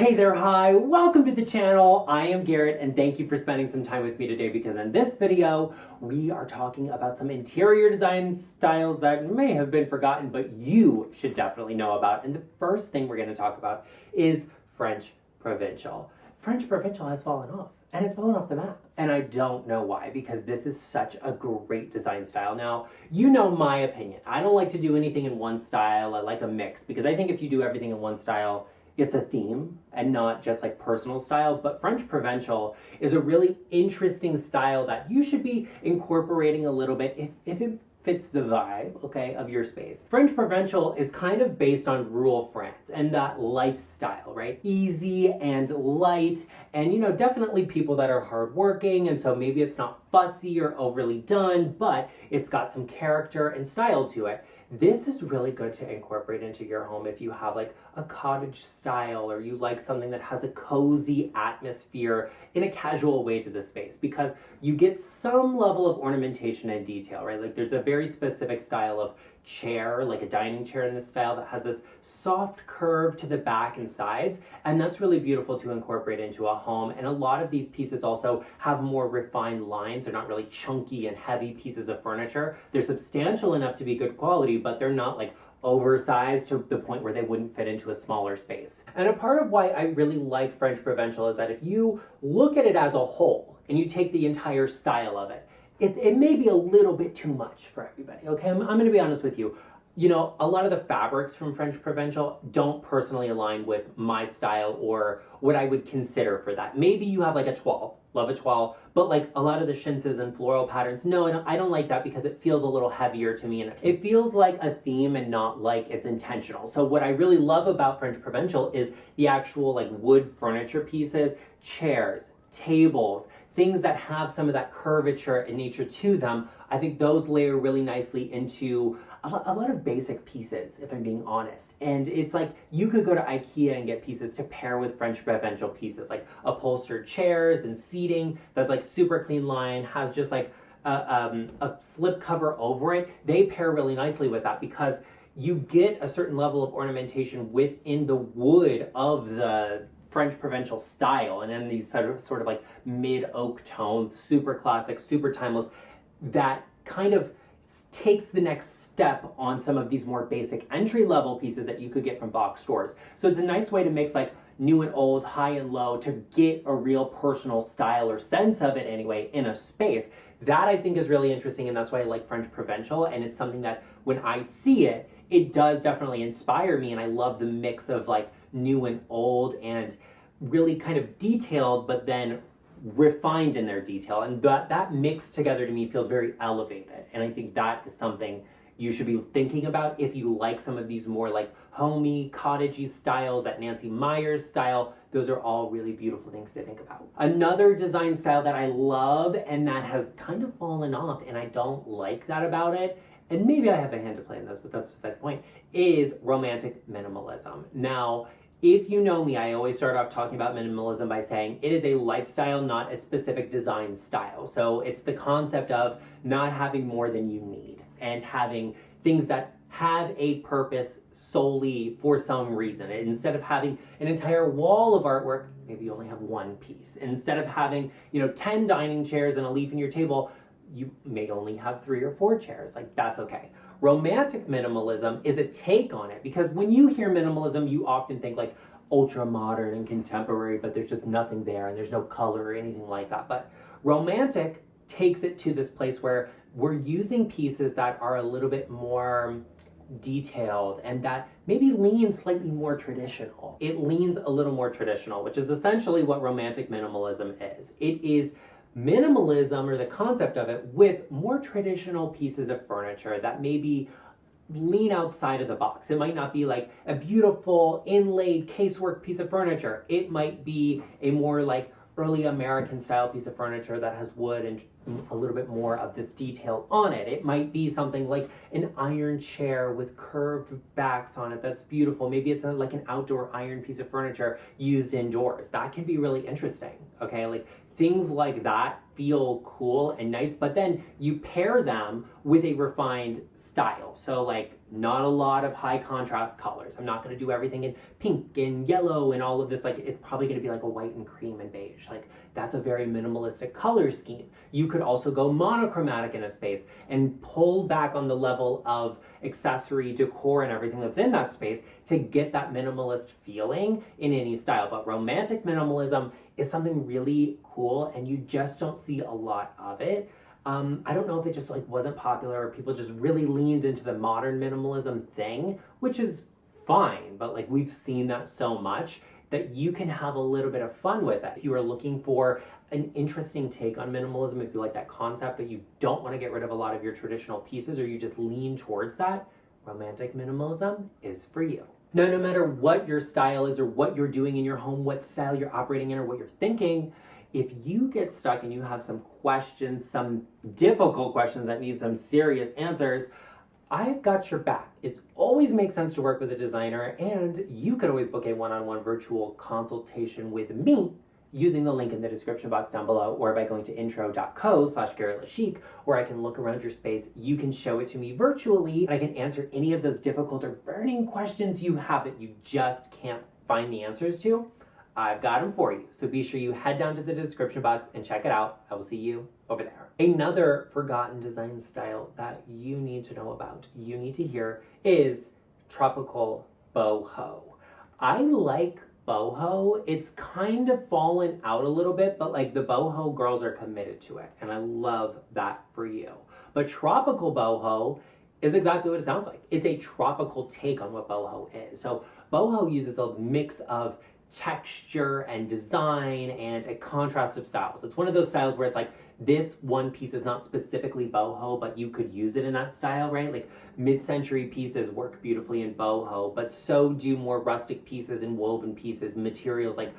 Hey there, hi, welcome to the channel. I am Garrett and thank you for spending some time with me today because in this video, we are talking about some interior design styles that may have been forgotten, but you should definitely know about. And the first thing we're gonna talk about is French provincial. French provincial has fallen off and it's fallen off the map. And I don't know why, because this is such a great design style. Now, you know my opinion. I don't like to do anything in one style. I like a mix because I think if you do everything in one style, it's a theme and not just like personal style. But French provincial is a really interesting style that you should be incorporating a little bit if it fits the vibe, okay, of your space. French provincial is kind of based on rural France and that lifestyle, right? Easy and light, and definitely people that are hardworking, and so maybe it's not fussy or overly done, but it's got some character and style to it. This is really good to incorporate into your home if you have like a cottage style or you like something that has a cozy atmosphere in a casual way to the space, because you get some level of ornamentation and detail, right? Like there's a very specific style of chair, like a dining chair in this style that has this soft curve to the back and sides, and that's really beautiful to incorporate into a home. And a lot of these pieces also have more refined lines. They're not really chunky and heavy pieces of furniture. They're substantial enough to be good quality, but they're not like oversized to the point where they wouldn't fit into a smaller space. And a part of why I really like French provincial is that if you look at it as a whole and you take the entire style of it, it may be a little bit too much for everybody, okay? I'm going to be honest with you. A lot of the fabrics from French provincial don't personally align with my style or what I would consider for that. Maybe you have like a toile, love a toile, but like a lot of the chintzes and floral patterns, no, I don't like that because it feels a little heavier to me and it feels like a theme and not like it's intentional. So what I really love about French provincial is the actual like wood furniture pieces, chairs, tables, things that have some of that curvature and nature to them. I think those layer really nicely into a lot of basic pieces, if I'm being honest. And it's like you could go to IKEA and get pieces to pair with French provincial pieces, like upholstered chairs and seating that's like super clean line, has just like a slip cover over it. They pair really nicely with that because you get a certain level of ornamentation within the wood of the French provincial style, and then these sort of like mid oak tones, super classic, super timeless, that kind of takes the next step on some of these more basic entry level pieces that you could get from box stores. So it's a nice way to mix like new and old, high and low, to get a real personal style or sense of it anyway in a space. That I think is really interesting, and that's why I like French provincial, and it's something that when I see it, it does definitely inspire me, and I love the mix of like new and old and really kind of detailed, but then refined in their detail. And that mix together to me feels very elevated. And I think that is something you should be thinking about if you like some of these more like homey, cottagey styles, that Nancy Meyers style. Those are all really beautiful things to think about. Another design style that I love and that has kind of fallen off, and I don't like that about it, and maybe I have a hand to play in this, but that's beside the point, is romantic minimalism. Now, if you know me, I always start off talking about minimalism by saying it is a lifestyle, not a specific design style. So it's the concept of not having more than you need and having things that have a purpose solely for some reason. And instead of having an entire wall of artwork, maybe you only have one piece. And instead of having, 10 dining chairs and a leaf in your table, you may only have 3 or 4 chairs. Like, that's okay. Romantic minimalism is a take on it, because when you hear minimalism, you often think like ultra modern and contemporary, but there's just nothing there and there's no color or anything like that. But romantic takes it to this place where we're using pieces that are a little bit more detailed and that maybe lean slightly more traditional. It leans a little more traditional, which is essentially what romantic minimalism is. It is minimalism, or the concept of it, with more traditional pieces of furniture that maybe lean outside of the box. It might not be like a beautiful inlaid casework piece of furniture. It might be a more like early American style piece of furniture that has wood and a little bit more of this detail on it. It might be something like an iron chair with curved backs on it that's beautiful. Maybe it's like an outdoor iron piece of furniture used indoors. That can be really interesting, okay? Like things like that feel cool and nice, but then you pair them with a refined style. So like Not a lot of high contrast colors. I'm not going to do everything in pink and yellow and all of this. Like, it's probably going to be like a white and cream and beige. Like, that's a very minimalistic color scheme. You could also go monochromatic in a space and pull back on the level of accessory decor and everything that's in that space to get that minimalist feeling in any style. But romantic minimalism is something really cool, and you just don't see a lot of it. I don't know if it just like wasn't popular or people just really leaned into the modern minimalism thing, which is fine, but like we've seen that so much that you can have a little bit of fun with it. If you are looking for an interesting take on minimalism, if you like that concept but you don't want to get rid of a lot of your traditional pieces, or you just lean towards that, romantic minimalism is for you. Now, no matter what your style is or what you're doing in your home, what style you're operating in or what you're thinking, if you get stuck and you have some questions, some difficult questions that need some serious answers, I've got your back. It always makes sense to work with a designer, and you could always book a one-on-one virtual consultation with me using the link in the description box down below, or by going to intro.co/GarrettLeChic, where I can look around your space. You can show it to me virtually, and I can answer any of those difficult or burning questions you have that you just can't find the answers to. I've got them for you. So be sure you head down to the description box and check it out. I will see you over there. Another forgotten design style that you need to know about, you need to hear, is tropical boho. I like boho. It's kind of fallen out a little bit, but like the boho girls are committed to it, and I love that for you. But tropical boho is exactly what it sounds like. It's a tropical take on what boho is. So boho uses a mix of texture and design and a contrast of styles. It's one of those styles where it's like, this one piece is not specifically boho, but you could use it in that style, right? Like mid-century pieces work beautifully in boho, but so do more rustic pieces and woven pieces, materials like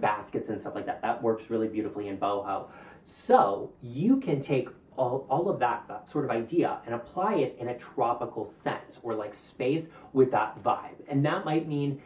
baskets and stuff like that. That works really beautifully in boho. So you can take all of that sort of idea and apply it in a tropical sense, or like space with that vibe. And that might mean,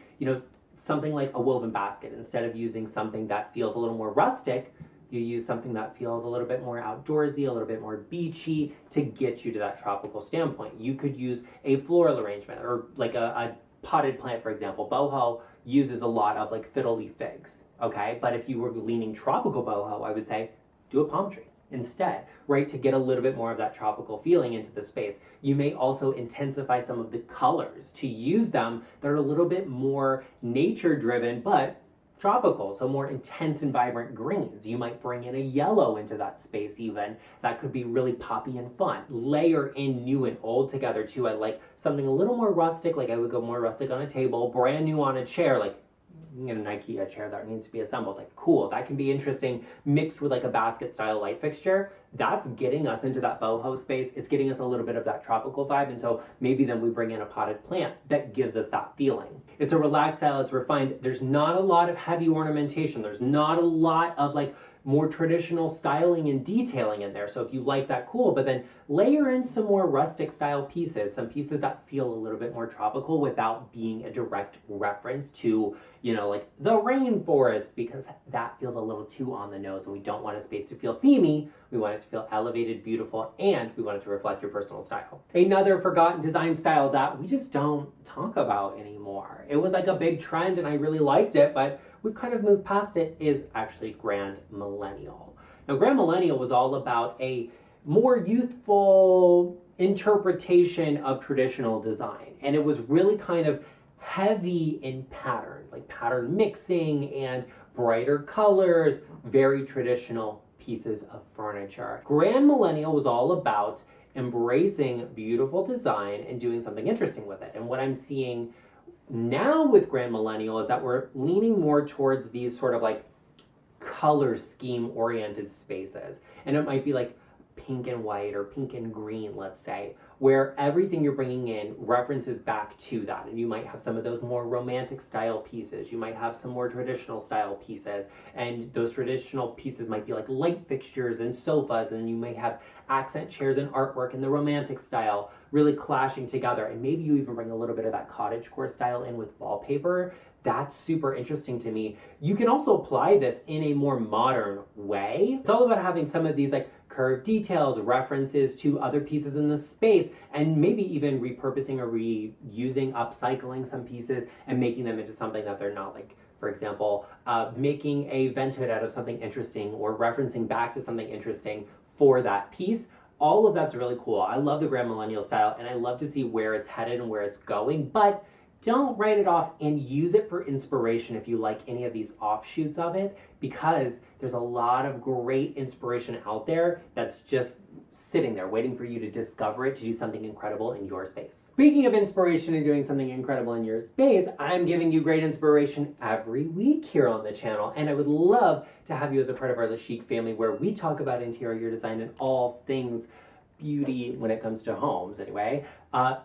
something like a woven basket. Instead of using something that feels a little more rustic, you use something that feels a little bit more outdoorsy, a little bit more beachy to get you to that tropical standpoint. You could use a floral arrangement, or like a potted plant, for example. Boho uses a lot of like fiddle leaf figs, okay? But if you were leaning tropical boho, I would say do a palm tree instead, right? To get a little bit more of that tropical feeling into the space. You may also intensify some of the colors to use them that are a little bit more nature driven, but tropical, so more intense and vibrant greens. You might bring in a yellow into that space even. That could be really poppy and fun. Layer in new and old together too. I like something a little more rustic, like I would go more rustic on a table, brand new on a chair, like an IKEA chair that needs to be assembled. Like, cool, that can be interesting, mixed with like a basket style light fixture. That's getting us into that boho space. It's getting us a little bit of that tropical vibe, and so maybe then we bring in a potted plant that gives us that feeling. It's a relaxed style, it's refined. There's not a lot of heavy ornamentation. There's not a lot of like more traditional styling and detailing in there. So if you like that, cool, but then layer in some more rustic style pieces, some pieces that feel a little bit more tropical without being a direct reference to, like the rainforest, because that feels a little too on the nose, and we don't want a space to feel themey. We want it to feel elevated, beautiful, and we want it to reflect your personal style. Another forgotten design style that we just don't talk about anymore. It was like a big trend and I really liked it, but we've kind of moved past it, is actually Grand Millennial. Now, Grand Millennial was all about a more youthful interpretation of traditional design, and it was really kind of heavy in pattern, like pattern mixing and brighter colors, very traditional pieces of furniture. Grand Millennial was all about embracing beautiful design and doing something interesting with it. And what I'm seeing now with Grand Millennial is that we're leaning more towards these sort of like color scheme oriented spaces. And it might be like pink and white or pink and green, let's say, where everything you're bringing in references back to that. And you might have some of those more romantic style pieces. You might have some more traditional style pieces. And those traditional pieces might be like light fixtures and sofas. And you may have accent chairs and artwork in the romantic style really clashing together. And maybe you even bring a little bit of that cottagecore style in with wallpaper. that's super interesting to me. You can also apply this in a more modern way. It's all about having some of these like curved details, references to other pieces in the space, and maybe even repurposing or reusing, upcycling some pieces and making them into something that they're not. Like, for example, making a vent hood out of something interesting or referencing back to something interesting for that piece. All of that's really cool. I love the Grand Millennial style, and I love to see where it's headed and where it's going, but don't write it off, and use it for inspiration if you like any of these offshoots of it, because there's a lot of great inspiration out there that's just sitting there waiting for you to discover it, to do something incredible in your space. Speaking of inspiration and doing something incredible in your space, I'm giving you great inspiration every week here on the channel, and I would love to have you as a part of our LeChic family, where we talk about interior design and all things beauty when it comes to homes anyway.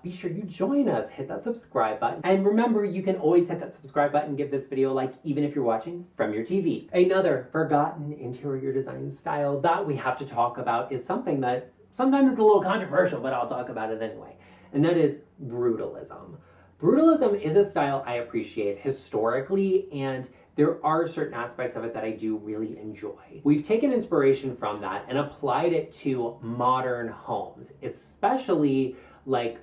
Be sure you join us, hit that subscribe button, and remember, you can always hit that subscribe button, give this video a like, even if you're watching from your TV. Another forgotten interior design style that we have to talk about is something that sometimes is a little controversial, but I'll talk about it anyway, and that is Brutalism. Brutalism is a style I appreciate historically, and there are certain aspects of it that I do really enjoy. We've taken inspiration from that and applied it to modern homes, especially like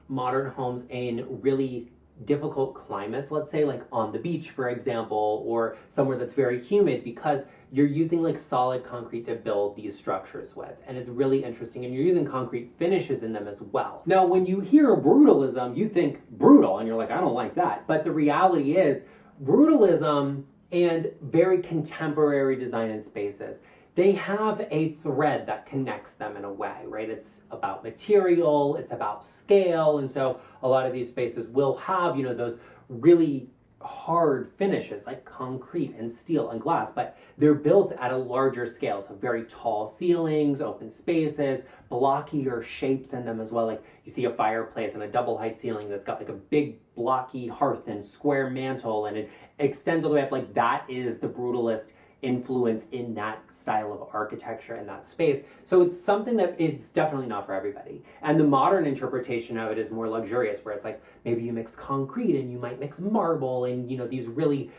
modern homes in really difficult climates, let's say like on the beach, for example, or somewhere that's very humid, because you're using like solid concrete to build these structures with, and it's really interesting, and you're using concrete finishes in them as well. Now, when you hear Brutalism, you think brutal, and you're like, I don't like that. But the reality is, Brutalism and very contemporary design in spaces, they have a thread that connects them in a way, right? It's about material, it's about scale, and so a lot of these spaces will have, you know, those really hard finishes like concrete and steel and glass, but they're built at a larger scale. So very tall ceilings, open spaces, blockier shapes in them as well. Like you see a fireplace and a double height ceiling that's got like a big blocky hearth and square mantle, and it extends all the way up. Like that is the brutalist influence in that style of architecture in that space. So it's something that is definitely not for everybody. And the modern interpretation of it is more luxurious, where it's like maybe you mix concrete and you might mix marble and, you know, these really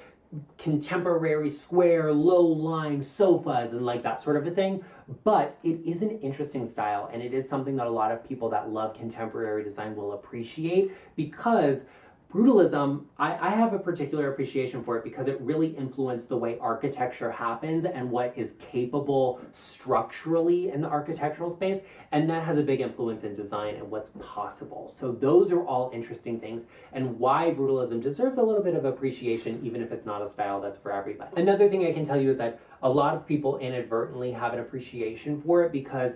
contemporary square low-lying sofas and like that sort of a thing. But it is an interesting style, and it is something that a lot of people that love contemporary design will appreciate, because Brutalism, I have a particular appreciation for it because it really influenced the way architecture happens and what is capable structurally in the architectural space, and that has a big influence in design and what's possible. So those are all interesting things, and why Brutalism deserves a little bit of appreciation, even if it's not a style that's for everybody. Another thing I can tell you is that a lot of people inadvertently have an appreciation for it because,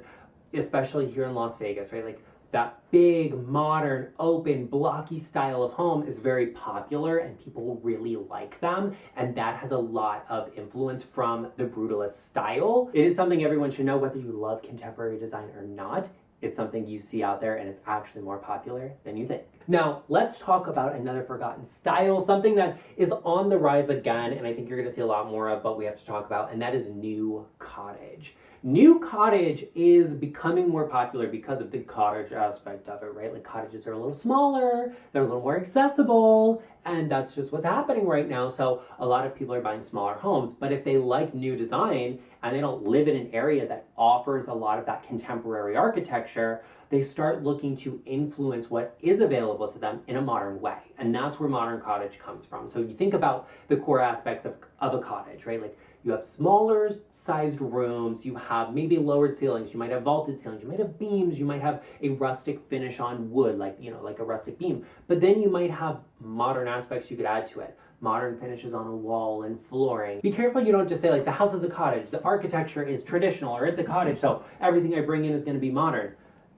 especially here in Las Vegas, right, like that big, modern, open, blocky style of home is very popular and people really like them, and that has a lot of influence from the brutalist style. It is something everyone should know, whether you love contemporary design or not. It's something you see out there, and it's actually more popular than you think. Now, let's talk about another forgotten style, something that is on the rise again, and I think you're going to see a lot more of, but we have to talk about, and that is new cottage. New cottage is becoming more popular because of the cottage aspect of it, right? Like cottages are a little smaller, they're a little more accessible, and that's just what's happening right now. So a lot of people are buying smaller homes, but if they like new design and they don't live in an area that offers a lot of that contemporary architecture, they start looking to influence what is available to them in a modern way. And that's where modern cottage comes from. So you think about the core aspects of a cottage, right? Like you have smaller sized rooms, you have maybe lower ceilings, you might have vaulted ceilings, you might have beams, you might have a rustic finish on wood, like, you know, like a rustic beam. But then you might have modern aspects you could add to it. Modern finishes on a wall and flooring. Be careful you don't just say like the house is a cottage, the architecture is traditional, or it's a cottage, so everything I bring in is going to be modern.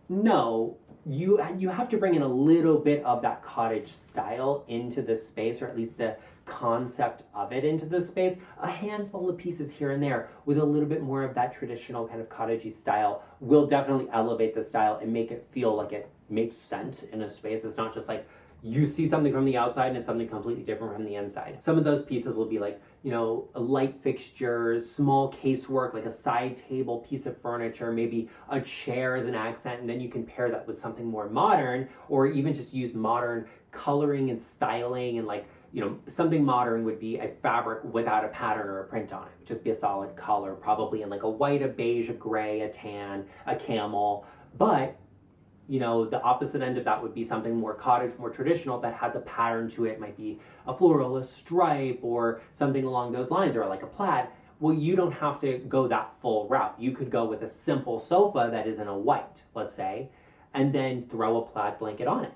No, you have to bring in a little bit of that cottage style into this space, or at least the concept of it into the space. A handful of pieces here and there with a little bit more of that traditional kind of cottagey style will definitely elevate the style and make it feel like it makes sense in a space. It's not just like you see something from the outside and it's something completely different from the inside. Some of those pieces will be like, you know, light fixtures, small casework, like a side table piece of furniture, maybe a chair as an accent, and then you can pair that with something more modern, or even just use modern coloring and styling and like something modern would be a fabric without a pattern or a print on it. It would just be a solid color, probably in like a white, a beige, a gray, a tan, a camel. But the opposite end of that would be something more cottage, more traditional, that has a pattern to it. It might be a floral, a stripe, or something along those lines, or like a plaid. Well, you don't have to go that full route. You could go with a simple sofa that is in a white, let's say, and then throw a plaid blanket on it.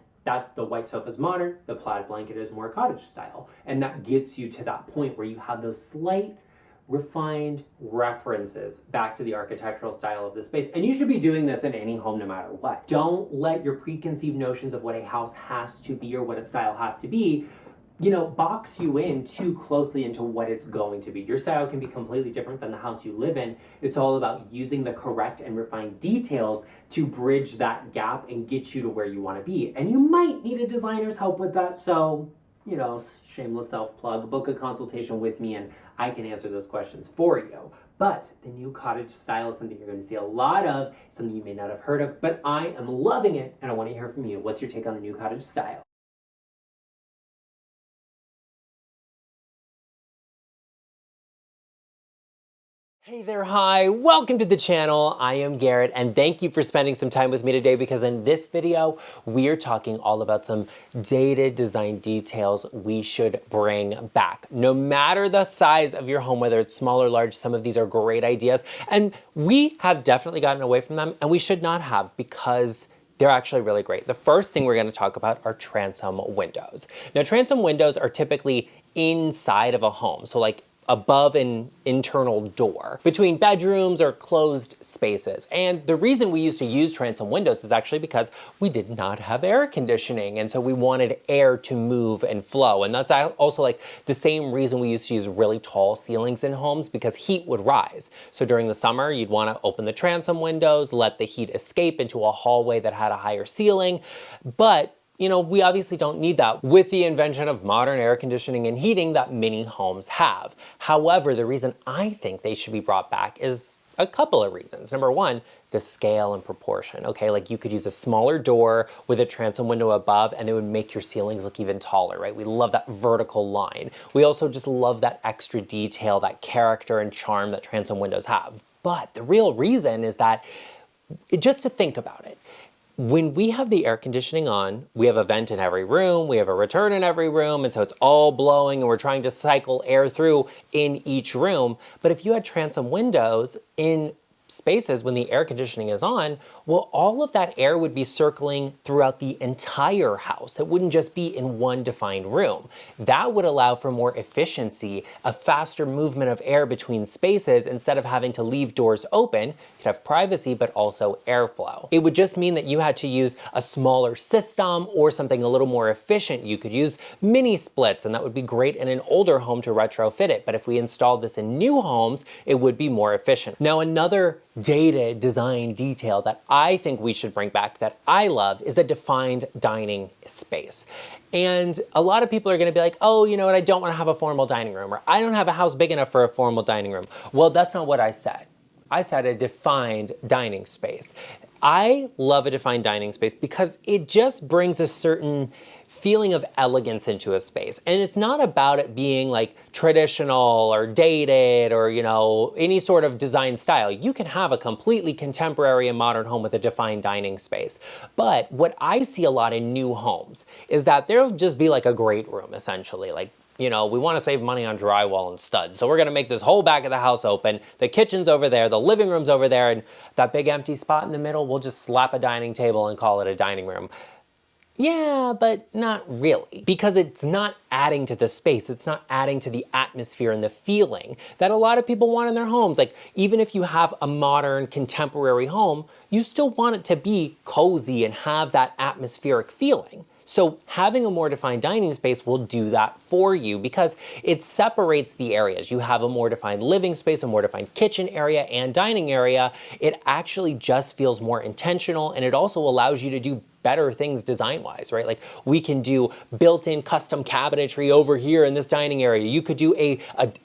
The white sofa is modern, the plaid blanket is more cottage style. And that gets you to that point where you have those slight refined references back to the architectural style of the space. And you should be doing this in any home no matter what. Don't let your preconceived notions of what a house has to be or what a style has to be, box you in too closely into what it's going to be. Your style can be completely different than the house you live in. It's all about using the correct and refined details to bridge that gap and get you to where you want to be. And you might need a designer's help with that. So, shameless self-plug, book a consultation with me and I can answer those questions for you. But the new cottage style is something you're going to see a lot of, something you may not have heard of, but I am loving it and I want to hear from you. What's your take on the new cottage style? Hey there, hi, welcome to the channel. I am Garrett and thank you for spending some time with me today because in this video, we are talking all about some dated design details we should bring back. No matter the size of your home, whether it's small or large, some of these are great ideas and we have definitely gotten away from them and we should not have because they're actually really great. The first thing we're going to talk about are transom windows. Now, transom windows are typically inside of a home. So like above an internal door between bedrooms or closed spaces. And the reason we used to use transom windows is actually because we did not have air conditioning. And so we wanted air to move and flow. And that's also like the same reason we used to use really tall ceilings in homes because heat would rise. So during the summer, you'd want to open the transom windows, let the heat escape into a hallway that had a higher ceiling. But we obviously don't need that with the invention of modern air conditioning and heating that many homes have. However, the reason I think they should be brought back is a couple of reasons. Number one, the scale and proportion, okay? Like you could use a smaller door with a transom window above and it would make your ceilings look even taller, right? We love that vertical line. We also just love that extra detail, that character and charm that transom windows have. But the real reason is that, just to think about it, when we have the air conditioning on, we have a vent in every room, we have a return in every room, and so it's all blowing and we're trying to cycle air through in each room. But if you had transom windows in spaces when the air conditioning is on, well, all of that air would be circling throughout the entire house. It wouldn't just be in one defined room. That would allow for more efficiency, a faster movement of air between spaces instead of having to leave doors open. You could have privacy, but also airflow. It would just mean that you had to use a smaller system or something a little more efficient. You could use mini splits, and that would be great in an older home to retrofit it. But if we installed this in new homes, it would be more efficient. Now, another dated design detail that I think we should bring back that I love is a defined dining space. And a lot of people are gonna be like, oh, you know what, I don't wanna have a formal dining room, or I don't have a house big enough for a formal dining room. Well, that's not what I said. I said a defined dining space. I love a defined dining space because it just brings a certain feeling of elegance into a space. And it's not about it being like traditional or dated or, any sort of design style. You can have a completely contemporary and modern home with a defined dining space. But what I see a lot in new homes is that there'll just be like a great room, essentially. Like, we want to save money on drywall and studs. So we're going to make this whole back of the house open. The kitchen's over there, the living room's over there, and that big empty spot in the middle, we'll just slap a dining table and call it a dining room. Yeah, but not really, because it's not adding to the space. It's not adding to the atmosphere and the feeling that a lot of people want in their homes. Like, even if you have a modern, contemporary home, you still want it to be cozy and have that atmospheric feeling. So having a more defined dining space will do that for you because it separates the areas. You have a more defined living space, a more defined kitchen area and dining area. It actually just feels more intentional, and it also allows you to do better things design-wise, right? Like we can do built-in custom cabinetry over here in this dining area. You could do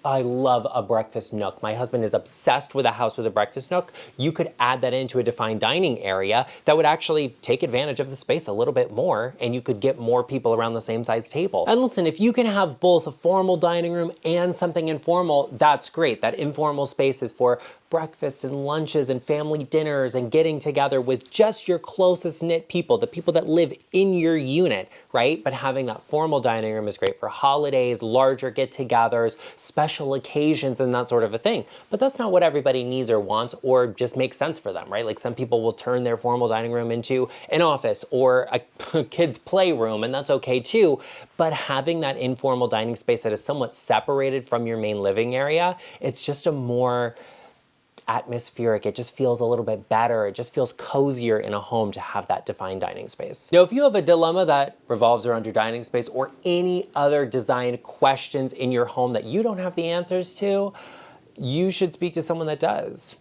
I love a breakfast nook. My husband is obsessed with a house with a breakfast nook. You could add that into a defined dining area that would actually take advantage of the space a little bit more, and you could get more people around the same size table. And listen, if you can have both a formal dining room and something informal, that's great. That informal space is for breakfast and lunches and family dinners and getting together with just your closest knit people, the people that live in your unit, right? But having that formal dining room is great for holidays, larger get-togethers, special occasions, and that sort of a thing. But that's not what everybody needs or wants or just makes sense for them, right? Like some people will turn their formal dining room into an office or a kid's playroom, and that's okay too. But having that informal dining space that is somewhat separated from your main living area, it's just a more atmospheric. It just feels a little bit better. It just feels cozier in a home to have that defined dining space. Now, if you have a dilemma that revolves around your dining space or any other design questions in your home that you don't have the answers to, you should speak to someone that does,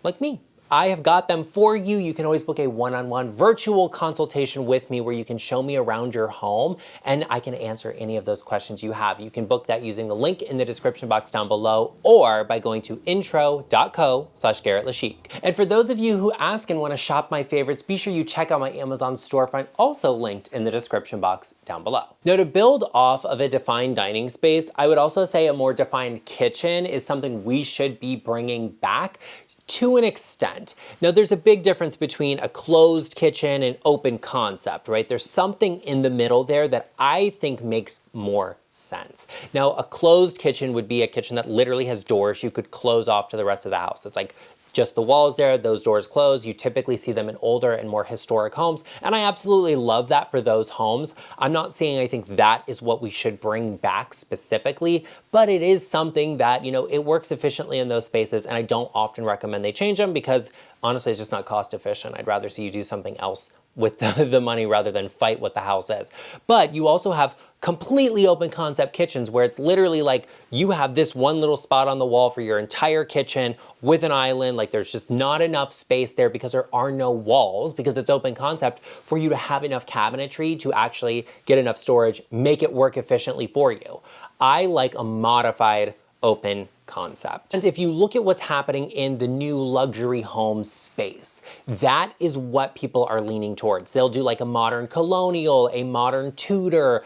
like me. I have got them for you. You can always book a one-on-one virtual consultation with me where you can show me around your home and I can answer any of those questions you have. You can book that using the link in the description box down below or by going to intro.co/GarrettLeChic. And for those of you who ask and want to shop my favorites, be sure you check out my Amazon storefront, also linked in the description box down below. Now, to build off of a defined dining space, I would also say a more defined kitchen is something we should be bringing back to an extent. Now, there's a big difference between a closed kitchen and open concept, right? There's something in the middle there that I think makes more sense. Now, a closed kitchen would be a kitchen that literally has doors you could close off to the rest of the house. It's like just the walls there, those doors close. You typically see them in older and more historic homes, and I absolutely love that for those homes. I'm not saying I think that is what we should bring back specifically, but it is something that, you know, it works efficiently in those spaces, and I don't often recommend they change them because honestly, it's just not cost efficient. I'd rather see you do something else with the money rather than fight what the house is. But you also have completely open concept kitchens where it's literally like you have this one little spot on the wall for your entire kitchen with an island. Like there's just not enough space there because there are no walls, because it's open concept, for you to have enough cabinetry to actually get enough storage, make it work efficiently for you. I like a modified open concept. And if you look at what's happening in the new luxury home space, that is what people are leaning towards. They'll do like a modern colonial, a modern Tudor,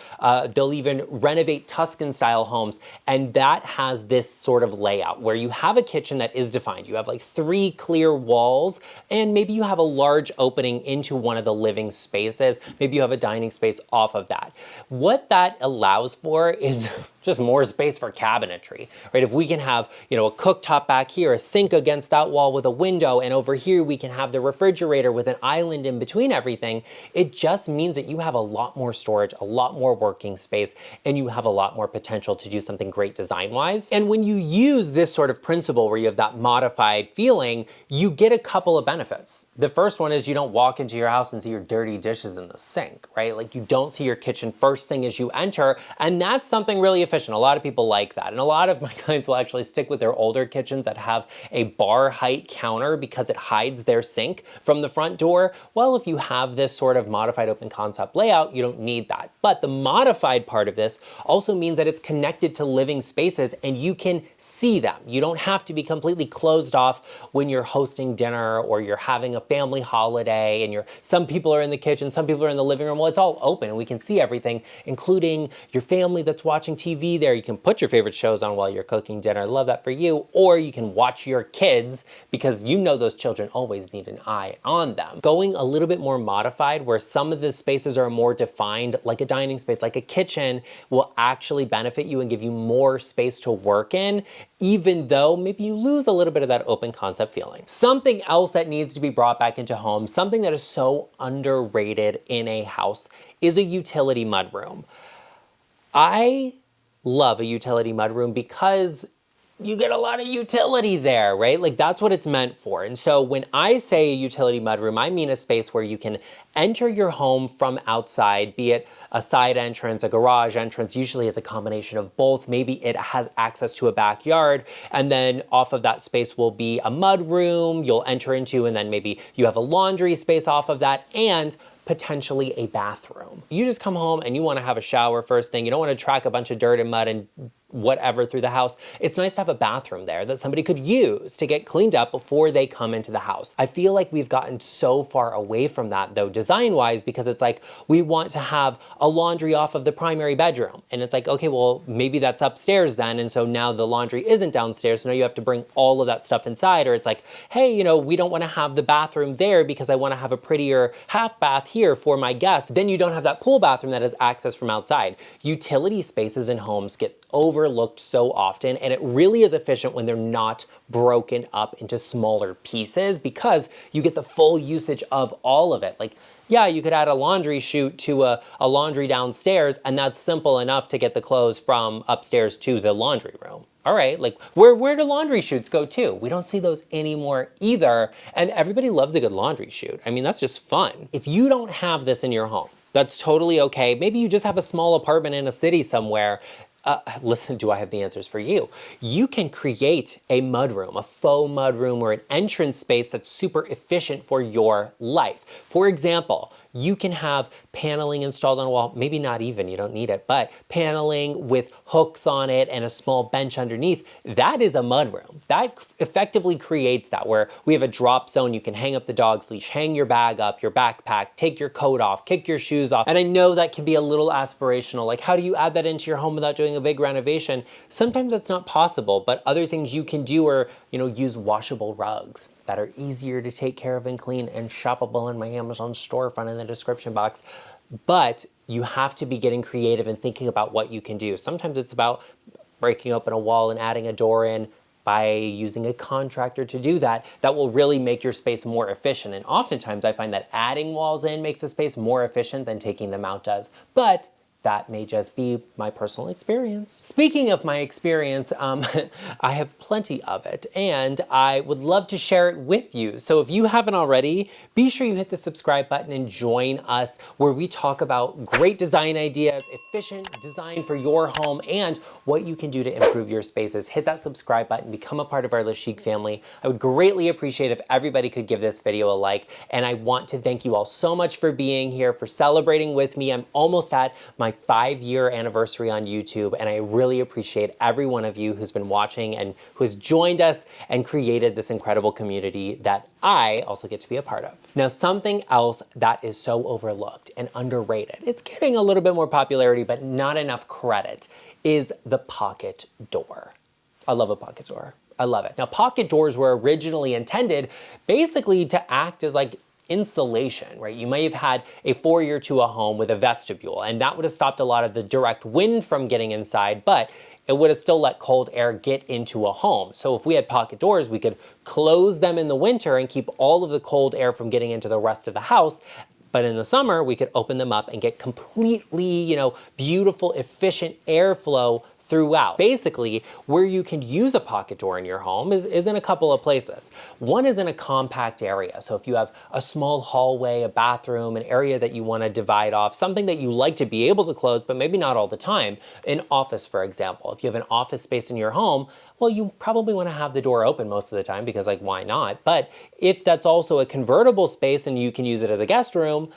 they'll even renovate Tuscan style homes. And that has this sort of layout where you have a kitchen that is defined. You have like 3 clear walls, and maybe you have a large opening into one of the living spaces. Maybe you have a dining space off of that. What that allows for is just more space for cabinetry, right? If we can have, you know, a cooktop back here, a sink against that wall with a window, and over here we can have the refrigerator with an island in between everything, it just means that you have a lot more storage, a lot more working space, and you have a lot more potential to do something great design-wise. And when you use this sort of principle where you have that modified feeling, you get a couple of benefits. The first one is you don't walk into your house and see your dirty dishes in the sink, right? Like you don't see your kitchen first thing as you enter, and that's something really efficient. A lot of people like that. And a lot of my clients will actually stick with their older kitchens that have a bar height counter because it hides their sink from the front door. Well, if you have this sort of modified open concept layout, you don't need that. But the modified part of this also means that it's connected to living spaces and you can see them. You don't have to be completely closed off when you're hosting dinner or you're having a family holiday and some people are in the kitchen, some people are in the living room. Well, it's all open and we can see everything, including your family that's watching TV there. You can put your favorite shows on while you're cooking dinner. I love that for you. Or you can watch your kids because you know those children always need an eye on them. Going a little bit more modified where some of the spaces are more defined, like a dining space, like a kitchen, will actually benefit you and give you more space to work in, even though maybe you lose a little bit of that open concept feeling. Something else that needs to be brought back into homes, something that is so underrated in a house, is a utility mudroom. I love a utility mudroom because you get a lot of utility there, right? Like that's what it's meant for. And so when I say a utility mudroom, I mean a space where you can enter your home from outside, be it a side entrance, a garage entrance. Usually it's a combination of both. Maybe it has access to a backyard, and then off of that space will be a mudroom you'll enter into, and then maybe you have a laundry space off of that. And potentially a bathroom. You just come home and you want to have a shower first thing. You don't want to track a bunch of dirt and mud and whatever through the house. It's nice to have a bathroom there that somebody could use to get cleaned up before they come into the house. I feel like we've gotten so far away from that though, design-wise, because it's like we want to have a laundry off of the primary bedroom. And it's like, okay, well, maybe that's upstairs then. And so now the laundry isn't downstairs. So now you have to bring all of that stuff inside. Or it's like, hey, you know, we don't want to have the bathroom there because I want to have a prettier half bath here for my guests. Then you don't have that pool bathroom that has access from outside. Utility spaces in homes get overlooked so often, and it really is efficient when they're not broken up into smaller pieces because you get the full usage of all of it. Like, yeah, you could add a laundry chute to a laundry downstairs, and that's simple enough to get the clothes from upstairs to the laundry room. All right, like where do laundry chutes go to? We don't see those anymore either, and everybody loves a good laundry chute. I mean, that's just fun. If you don't have this in your home, that's totally okay. Maybe you just have a small apartment in a city somewhere. Listen, do I have the answers for you? You can create a mudroom, a faux mudroom, or an entrance space that's super efficient for your life. For example, you can have paneling installed on a wall, maybe not even, you don't need it, but paneling with hooks on it and a small bench underneath. That is a mudroom. That effectively creates that, where we have a drop zone. You can hang up the dog's leash, hang your bag up, your backpack, take your coat off, kick your shoes off. And I know that can be a little aspirational. Like, how do you add that into your home without doing a big renovation? Sometimes that's not possible, but other things you can do are, you know, use washable rugs that are easier to take care of and clean and shoppable in my Amazon storefront in the description box. But you have to be getting creative and thinking about what you can do. Sometimes it's about breaking open a wall and adding a door in by using a contractor to do that. That will really make your space more efficient. And oftentimes I find that adding walls in makes a space more efficient than taking them out does. But that may just be my personal experience. Speaking of my experience, I have plenty of it, and I would love to share it with you. So if you haven't already, be sure you hit the subscribe button and join us, where we talk about great design ideas, efficient design for your home, and what you can do to improve your spaces. Hit that subscribe button, become a part of our GarrettLeChic family. I would greatly appreciate if everybody could give this video a like, and I want to thank you all so much for being here, for celebrating with me. I'm almost at my 5-year anniversary on YouTube, and I really appreciate every one of you who's been watching and who has joined us and created this incredible community that I also get to be a part of. Now, something else that is so overlooked and underrated, it's getting a little bit more popularity, but not enough credit, is the pocket door. I love a pocket door. I love it. Now, pocket doors were originally intended basically to act as like insulation, right? You may have had a foyer to a home with a vestibule, and that would have stopped a lot of the direct wind from getting inside, but it would have still let cold air get into a home. So if we had pocket doors, we could close them in the winter and keep all of the cold air from getting into the rest of the house. But in the summer, we could open them up and get completely, you know, beautiful, efficient airflow throughout. Basically, where you can use a pocket door in your home is in a couple of places. One is in a compact area. So if you have a small hallway, a bathroom, an area that you want to divide off, something that you like to be able to close, but maybe not all the time. An office, for example. If you have an office space in your home, well, you probably want to have the door open most of the time because, like, why not? But if that's also a convertible space and you can use it as a guest room,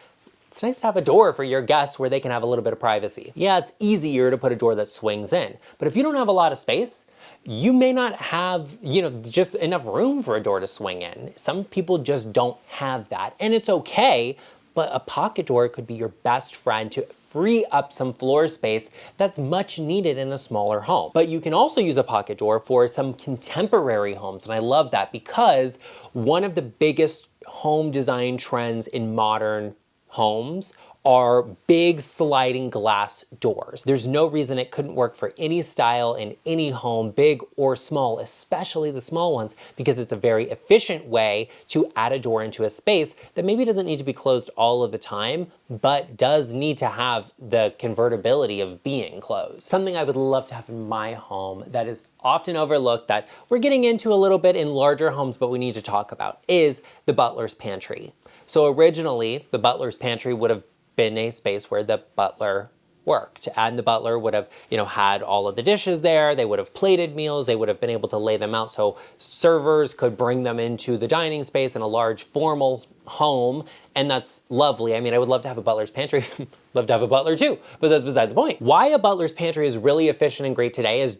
it's nice to have a door for your guests where they can have a little bit of privacy. Yeah, it's easier to put a door that swings in, but if you don't have a lot of space, you may not have, you know, just enough room for a door to swing in. Some people just don't have that, and it's okay, but a pocket door could be your best friend to free up some floor space that's much needed in a smaller home. But you can also use a pocket door for some contemporary homes, and I love that because one of the biggest home design trends in modern homes are big sliding glass doors. There's no reason it couldn't work for any style in any home, big or small, especially the small ones, because it's a very efficient way to add a door into a space that maybe doesn't need to be closed all of the time, but does need to have the convertibility of being closed. Something I would love to have in my home that is often overlooked, that we're getting into a little bit in larger homes, but we need to talk about, is the butler's pantry. So originally, the butler's pantry would have been a space where the butler worked. And the butler would have, had all of the dishes there. They would have plated meals. They would have been able to lay them out so servers could bring them into the dining space in a large formal home. And that's lovely. I mean, I would love to have a butler's pantry. Love to have a butler too, but that's beside the point. Why a butler's pantry is really efficient and great today is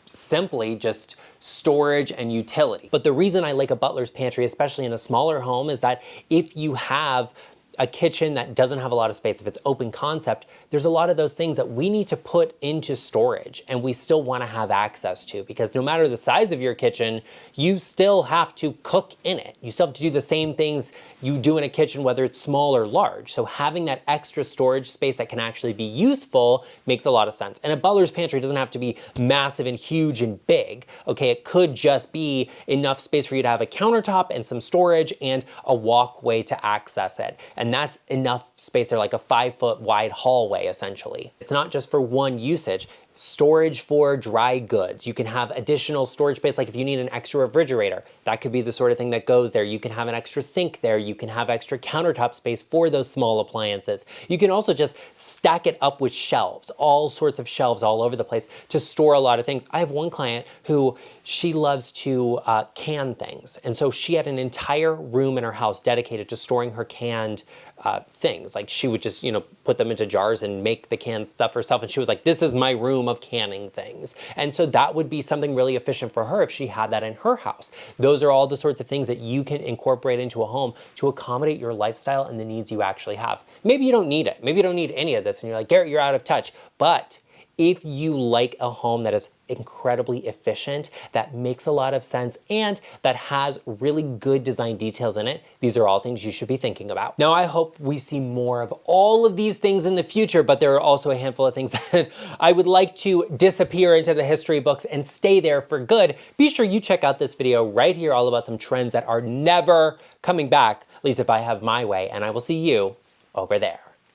simply just storage and utility. But the reason I like a butler's pantry, especially in a smaller home, is that if you have a kitchen that doesn't have a lot of space, if it's open concept, there's a lot of those things that we need to put into storage and we still want to have access to, because no matter the size of your kitchen, you still have to cook in it. You still have to do the same things you do in a kitchen, whether it's small or large. So having that extra storage space that can actually be useful makes a lot of sense. And a butler's pantry doesn't have to be massive and huge and big. Okay, it could just be enough space for you to have a countertop and some storage and a walkway to access it. And that's enough space there, like a 5-foot wide hallway, essentially. It's not just for one usage. Storage for dry goods. You can have additional storage space, like if you need an extra refrigerator, that could be the sort of thing that goes there. You can have an extra sink there. You can have extra countertop space for those small appliances. You can also just stack it up with shelves, all sorts of shelves all over the place to store a lot of things. I have one client who she loves to can things. And so she had an entire room in her house dedicated to storing her canned things. Like she would just, put them into jars and make the canned stuff herself. And she was like, this is my room of canning things. And so that would be something really efficient for her if she had that in her house. Those are all the sorts of things that you can incorporate into a home to accommodate your lifestyle and the needs you actually have. Maybe you don't need it. Maybe you don't need any of this and you're like, Garrett, you're out of touch. But if you like a home that is incredibly efficient, that makes a lot of sense, and that has really good design details in it, these are all things you should be thinking about. Now, I hope we see more of all of these things in the future, but there are also a handful of things that I would like to disappear into the history books and stay there for good. Be sure you check out this video right here all about some trends that are never coming back, at least if I have my way, and I will see you over there.